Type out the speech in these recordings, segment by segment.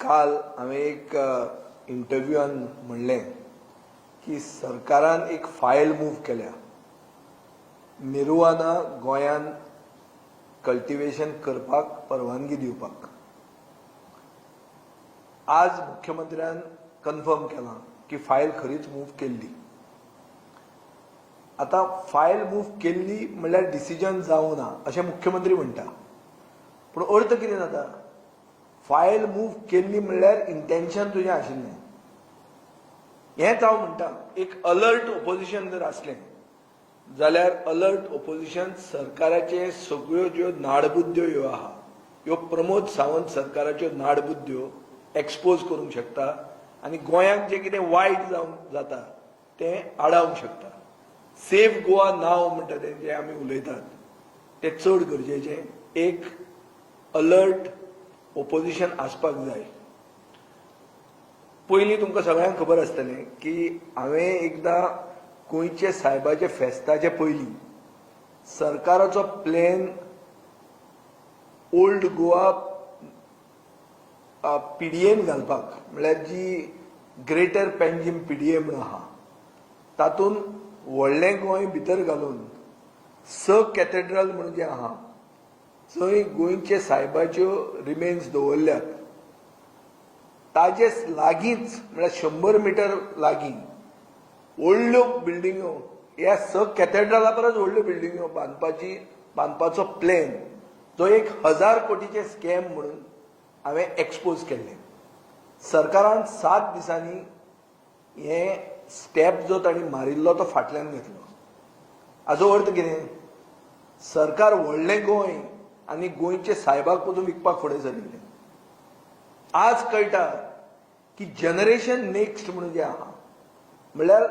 काल हांवें एक इंटरव्यूआन म्हणलें की सरकारान एक फायल मूव केल्या मिरवाना गोंयान कल्टिवेशन करपाक परवानगी दिवपाक. आज मुख्यमंत्र्यान कन्फर्म केलां की फायल खरीच मूव केल्ली. आता फायल मूव केल्ली म्हणल्यार डिसिजन जावं ना अशें मुख्यमंत्री म्हणटा, पूण अर्थ कितें जाता? फायल मूव केल्ली म्हणल्यार इंटेन्शन तुजें आशिल्लें. हेंच हांव म्हणटा, एक अलर्ट ओपोजिशन जर आसलें जाल्यार अलर्ट ओपोजिशन सरकाराचे सगळ्यो ज्यो नाडबुद्द्यो ह्यो आहा ह्यो प्रमोद सावंत सरकाराच्यो नाडबुद्द्यो एक्सपोज करूंक शकता आनी गोंयांक जें कितें वायट जावंक जाता तें आडावंक शकता. सेफ गोवा नाव म्हणटा तें जें आमी उलयतात तें चड गरजेचें. एक अलर्ट ओपोजिशन आसपाक जाय. पयलीं तुमकां सगळ्यांक खबर आसतलें की हांवें एकदां गोंयचे सायबाचे फेस्ताचे पयलीं सरकाराचो प्लॅन ओल्ड गोवा पीडीएन घालपाक, म्हळ्यार जी ग्रेटर पेंजीम पीडीए म्हणून आहा तातूंत व्हडलें गोंय भितर घालून स कॅथेड्रल म्हणून जें आहा थंय गोंयचे सायबाच्यो रिमेन्स दवरल्यात. ताचे लागींच म्हळ्यार 100 मिटर लागीं व्हडल्यो बिल्डिंगो, ह्या स कॅथेड्रला परस व्हडल्यो बिल्डिंगो बांदपाचो प्लॅन जो 1000 कोटीचे स्कॅम म्हणून हांवें एक्सपोज केल्लें. सरकारान 7 दिसांनी हे स्टेप जो तांणी मारिल्लो तो फाटल्यान घेतलो. हाचो अर्थ कितें? सरकार व्हडलें गोंय आनी गोंयचे सायबाक पसून विकपाक फुडें सरिल्लें. आज कळटा की जनरेशन नेक्स्ट म्हणून जें आहा म्हळ्यार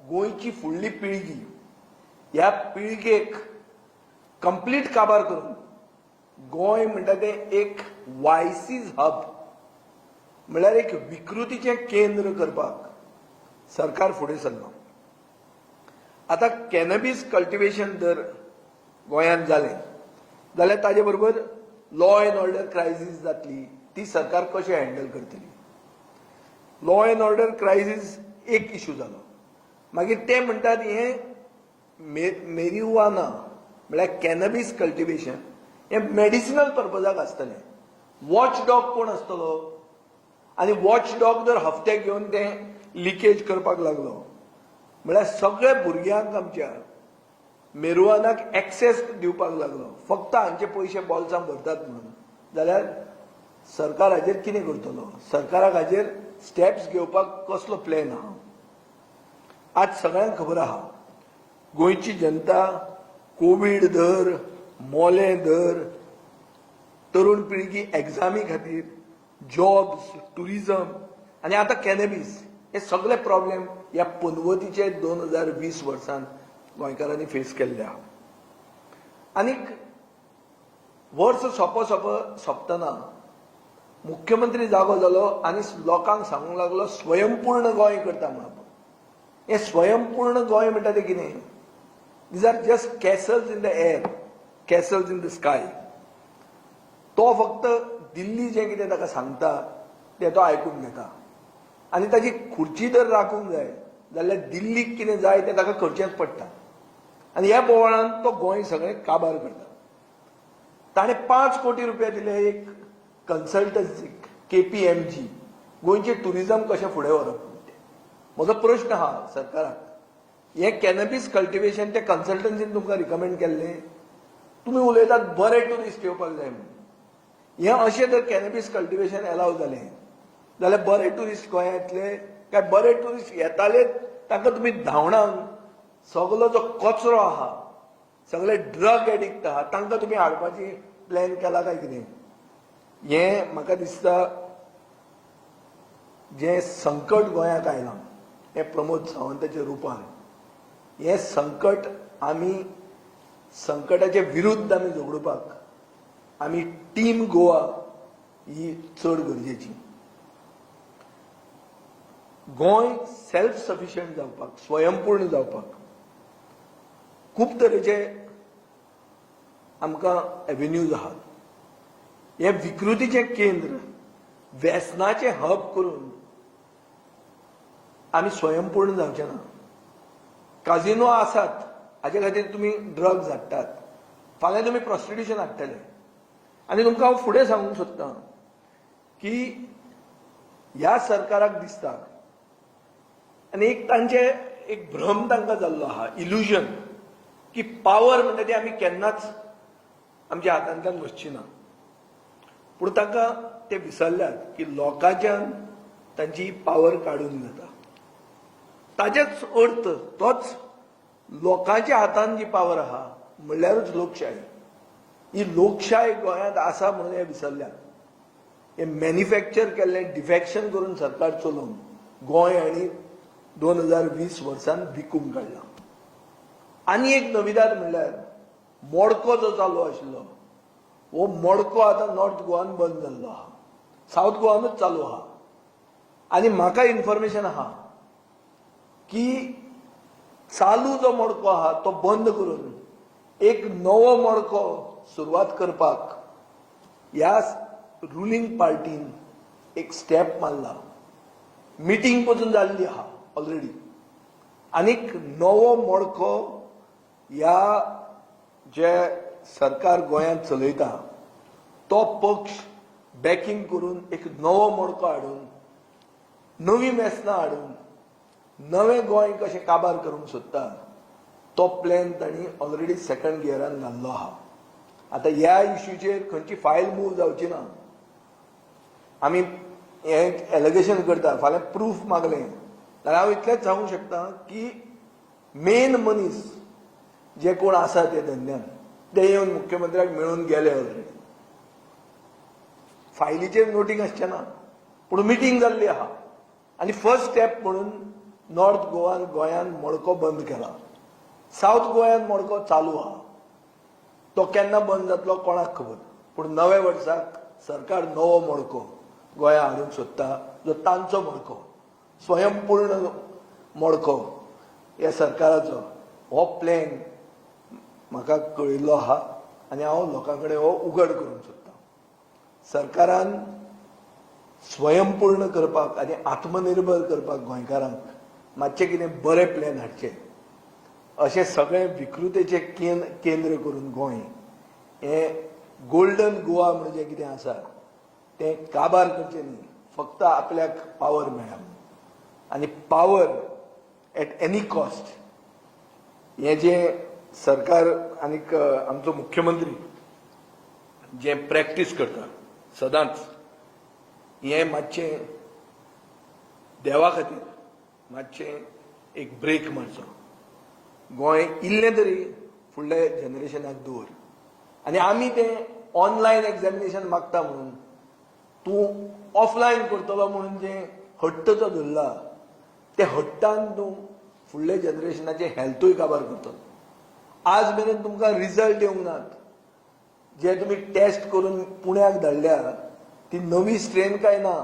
गोंयची फुडली पिळगी, ह्या पिळगेक कंप्लीट काबार करून गोंय म्हणटा तें एक वायसीज हब म्हळ्यार एक विकृतीचें केंद्र करपाक सरकार फुडें सरलो. आतां कॅनबिस कल्टिवेशन जर गोंयांत जालें जाल्यार ताजे बरोबर लॉ एंड ऑर्डर क्रायसीस जातली. ती सरकार कशें हँडल करतली? लॉ एंड ऑर्डर क्रायसीस एक इश्यू जालो. मागीर ते म्हणटात हें मेरिवाना म्हळ्यार कॅनबिस कल्टिवेशन हें मेडिसिनल पर्पजाक आसतलें. वॉच डॉग कोण आसतलो? आनी वॉच डॉग जर हफ्ते घेवन तें लिकेज करपाक लागलो म्हळ्यार सगळ्या भुरग्यांक आमच्या मेरुवानाक एक्सेस दिवपाक लागलो फक्त हांचे पयशे बॉल्सांत भरतात म्हणून, जाल्यार सरकार हाजेर कितें करतलो? सरकाराक हाजेर स्टेप्स घेवपाक कसलो प्लॅन आहा? आज सगळ्यांक खबर आहा गोंयची जनता कोवीड धर, मोलें धर, तरुण पिळगी एग्जामी खातीर, जॉब्स, टुरिजम आनी आतां कॅनबिस हे सगळे प्रॉब्लेम ह्या 15चे 2020 वर्सान गोंयकारांनी फेस केल्ले आहा. आनीक वर्स सोंपतना मुख्यमंत्री जागो जालो आनी लोकांक सांगूंक लागलो स्वयंपूर्ण गोंय करता म्हणून. हें स्वयंपूर्ण गोंय म्हणटा तें कितें? These are just castles in the air, castles in the sky. तो फक्त दिल्ली जें कितें ताका सांगता तें तो आयकून घेता आनी ताची खुर्ची जर राखूंक जाय जाल्यार दिल्लीक कितें जाय तें ताका करचेंच पडटा. आनी ह्या बोवाळान तो गोंय सगळें काबार करता. ताणें 5 कोटी रुपया दिले एक कन्सल्टन्सीक, KPMG, गोंयचें टुरिजम कशें फुडें व्हरप. म्हजो प्रश्न आहा सरकाराक, हें कॅनबिस कल्टिवेशन त्या कन्सल्टन्सीन तुमकां रिकमेंड केल्लें? तुमी उलयतात बरे टुरिस्ट येवपाक जाय म्हणून. हें अशें जर कॅनबिस कल्टिवेशन एलाव जालें जाल्यार बरे टुरिस्ट गोंयांत येतले काय बरे टुरिस्ट येताले तांकां तुमी धांवडावन सगळो जो कचरो आहा, सगळे ड्रग एडिक्ट आहा तांकां तुमी हाडपाची प्लॅन केला काय कितें? हें म्हाका दिसता जें संकट गोंयांत आयलां हें प्रमोद सावंताच्या रुपान, हें संकट आमी संकटाचे विरुद्ध आमी झगडपाक आमी टीम गोवा ही चड गरजेची. गोंय सेल्फ सफिशियंट जावपाक, स्वयंपूर्ण जावपाक खूब तरेचे आमकां एव्हेन्यूज आहात. हे विकृतीचें केंद्र व्यसनाचे हब करून आमी स्वयंपूर्ण जावचे ना. काजिनो आसात हाचे खातीर तुमी ड्रग्स हाडटात, फाल्यां तुमी प्रॉस्टिट्यूशन हाडटले. आनी तुमकां हांव फुडें सांगूंक सोदतां की ह्या सरकाराक दिसता आनी एक तांचे एक भ्रम तांकां जाल्लो आहा, इल्युजन, की पावर म्हणटा ती आमी केन्नाच आमच्या हातांतल्यान वचची ना. पूण तांकां ते विसरल्यात की लोकांच्यान तांची पावर काडून जाता. ताचेच अर्थ तोच लोकांच्या हातान जी पावर आहा म्हणल्यारूच लोकशाही. ही लोकशाही गोंयांत आसा म्हणून हे विसरल्यात. हे मॅन्युफॅक्चर केल्लें डिफॅक्शन करून सरकार चलोवन गोंय आनी 2020 वर्सान विकूंक काडला. आनी एक नविदाद म्हणल्यार मोडको जो चालू आशिल्लो, हो मोडको आतां नॉर्थ गोवान बंद जाल्लो आहा, सावथ गोवानूच चालू आहा. आनी म्हाका इन्फॉर्मेशन आहा की चालू जो मोडको आहा तो बंद करून एक नवो मोडको सुरवात करपाक ह्या रुलींग पार्टीन एक स्टेप मारला. मिटींग पसून जाल्ली आहा ऑलरेडी. आनीक नवो मोडको ह्या जे सरकार गोंयांत चलयता तो पक्ष बॅकिंग करून एक नवो मोडको हाडून नवी व्यसनां हाडून नवें गोंय कशें काबार करूंक सोदता तो प्लॅन तांणी ऑलरेडी सेकंड गियरान घाल्लो आहा. आतां ह्या इश्यूचेर खंयची फायल मूव जावची ना. आमी हें एलिगेशन करता, फाल्यां प्रूफ मागलें जाल्यार हांव इतलेंच सांगूंक शकता की मेन मनीस जे कोण आसा ते धंद्यान ते येवन मुख्यमंत्र्याक मेळून गेले ऑलरेडी. फायलीचेर नोटींग आसचें ना, पूण मिटींग जाल्ली आहा. आनी फर्स्ट स्टेप म्हणून नॉर्थ गोंयान मोडको बंद केला. सावथ गोंयान मोडको चालू आहा. तो केन्ना बंद जातलो कोणाक खबर. पूण नव्या वर्साक सरकार नवो मोडको गोंयांत हाडूंक सोदता, जो तांचो मोडको, स्वयंपूर्ण मोडको ह्या सरकाराचो. हो प्लॅन म्हाका कळिल्लो आहा आनी हांव लोकां कडेन हो उघड करूंक सोदतां. सरकारान स्वयंपूर्ण करपाक आनी आत्मनिर्भर करपाक गोंयकारांक मातशें कितें बरें प्लॅन हाडचे. अशें सगळें विकृतेचें केंद्र करून गोंय हें गोल्डन गोवा म्हणून जें कितें आसा तें काबार करचें न्ही, फक्त आपल्याक पावर मेळ्ळा आनी पावर एट एनी कॉस्ट. हें जें सरकार आनीक आमचो मुख्यमंत्री जें प्रॅक्टीस करता सदांच, हें मातशें देवा खातीर मातशें एक ब्रेक मारचो. गोंय इल्लें तरी फुडल्या जनरेशनाक दवर. आनी आमी तें ऑनलायन एग्जामिनेशन मागता म्हणून तूं ऑफलायन करतलो म्हणून जें हट्ट जो धरला ते हट्टान तूं फुडल्या जनरेशनाचें हेल्थूय काबार करतलो. आज मेरेन तुमकां रिजल्ट येवंक नात. जे तुमी टेस्ट करून पुण्याक धाडल्या ती नवी स्ट्रेन काय ना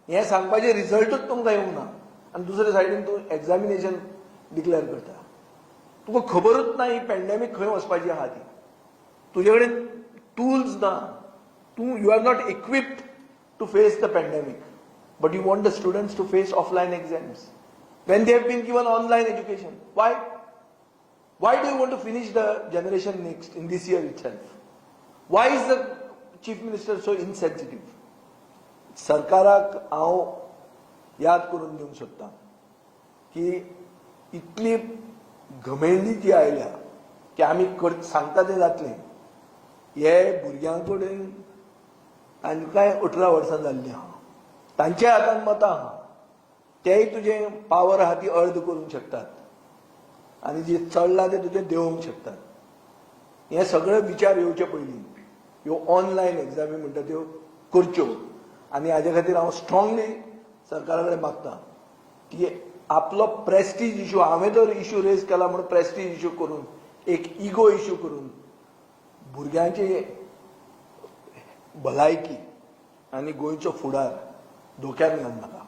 हें सांगपाचें रिजल्टूच तुमकां येवंक ना. आनी दुसरे सायडीन तूं एग्जामिनेशन डिक्लेअर करता. तुका खबरूच ना ही पॅन्डेमीक खंय वचपाची आहा ती. तुजे कडेन टूल्स ना. You are not equipped to face the pandemic, but you want the students to face offline exams when they have been given online education. Why do you want to finish the generation next in this year itself? Why is the chief minister so insensitive? सरकाराक हांव याद करून दिवंक सोदतां की इतली घमेंडी जी आयल्या की आमी सांगता तें जातलें. हे भुरग्यां कडेन तांकांय 18 वर्सां जाल्लीं आहा, तांच्या हातान मतां आहा. तेय तुजें पावर आहा ती अर्द करूंक शकतात आनी जी चडलां तें तुजें देंवोवंक शकतात. हे सगळे विचार येवचे पयलीं ह्यो ऑनलायन एग्जामी म्हणटा त्यो करच्यो. आनी हाजे खातीर हांव स्ट्रॉंगली सरकारा कडेन मागतां की आपलो प्रेस्टीज इश्यू, हांवें तर इश्यू रेज केला म्हणून प्रेस्टीज इश्यू करून एक इगो इश्यू करून भुरग्यांची भलायकी आनी गोंयचो फुडार धोक्यान घालनाका.